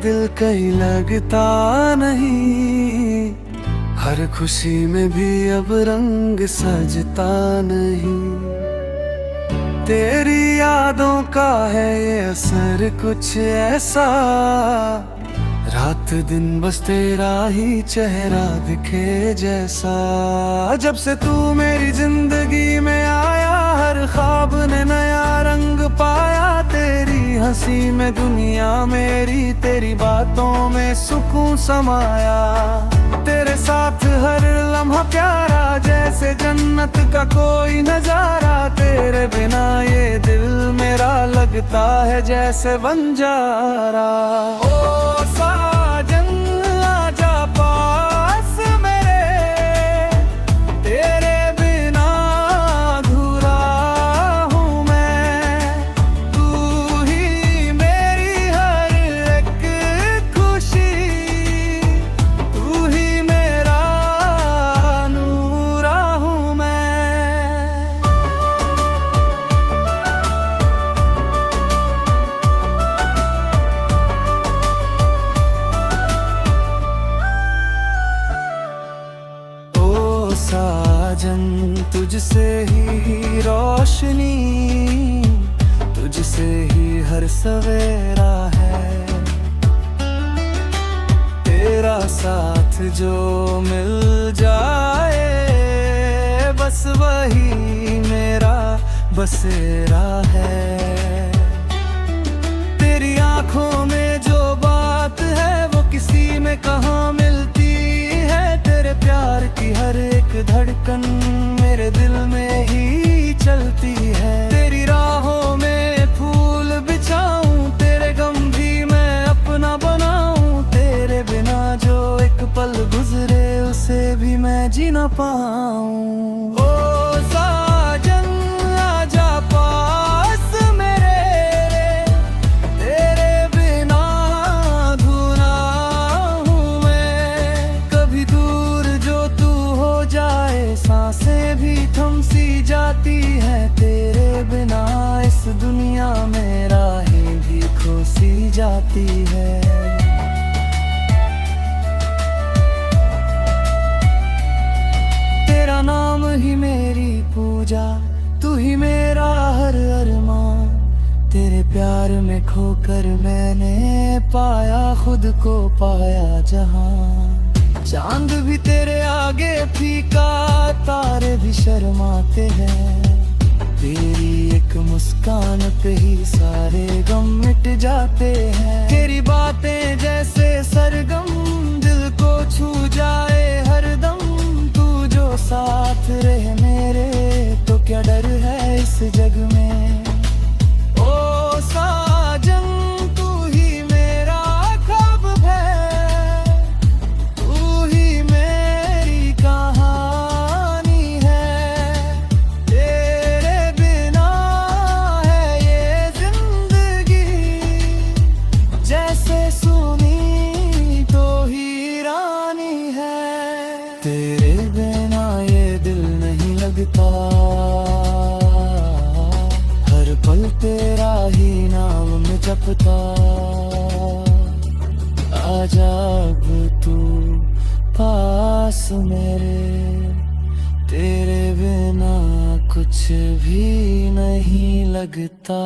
दिल कहीं लगता नहीं, हर खुशी में भी अब रंग सजता नहीं। तेरी यादों का है ये असर कुछ ऐसा, रात दिन बस तेरा ही चेहरा दिखे जैसा। जब से तू मेरी जिंदगी में आया, हर ख्वाब ने नया रंग पाया। तेरी हंसी में दुनिया मेरी, तेरी बातों में सुकून समाया। तेरे साथ हर लम्हा प्यारा, जैसे जन्नत का कोई नजारा। तेरे बिना ये दिल मेरा लगता है जैसे बंजारा। ओ साजन आजा पास मेरे, तेरे बिना अधूरा हूँ मैं। तू ही मेरी हर एक खुशी, तू ही मेरा नूरा हूँ मैं। साजन तुझसे ही रोशनी, तुझसे ही हर सवेरा है। तेरा साथ जो मिल जाए, बस वही मेरा बसेरा है। तेरी आंखों में जो बात है वो किसी में कहाँ मिलती है। तेरे प्यार की हर एक धड़कन मेरे दिल में ही चलती है। तेरी राहों में फूल बिछाऊं, तेरे गम भी मैं अपना बनाऊं। तेरे बिना जो एक पल गुजरे उसे भी मैं जी ना पाऊं। ओ साजन आजा पास मेरे, तेरे बिना अधूरा हूँ मैं। कभी दूर जो तू हो जाए, सांसें भी थम सी जाती है। तेरे बिना इस दुनिया में राहें भी खो सी जाती है। तेरा नाम ही मेरी पूजा, तू ही मेरा हर अरमान। तेरे प्यार में खोकर मैंने पाया खुद को, पाया जहां। चांद भी तेरे आगे फीका, तारे भी शर्माते हैं। तेरी एक मुस्कान पे ही सारे गम मिट जाते हैं। तेरी बातें जैसे सरगम, दिल को छू जाए हरदम। तू जो साथ रहे मेरे, तो क्या डर है इस जग में। ओ साजन तू ही मेरा ख्वाब है, तू ही मेरी कहानी है। तेरे बिना है ये जिंदगी जैसे सुनी तो हीरानी है। तेरे बिना ये दिल नहीं लगता, हर पल तेरा ही नाम में जपता। आजा अब तू पास मेरे, तेरे बिना कुछ भी नहीं लगता।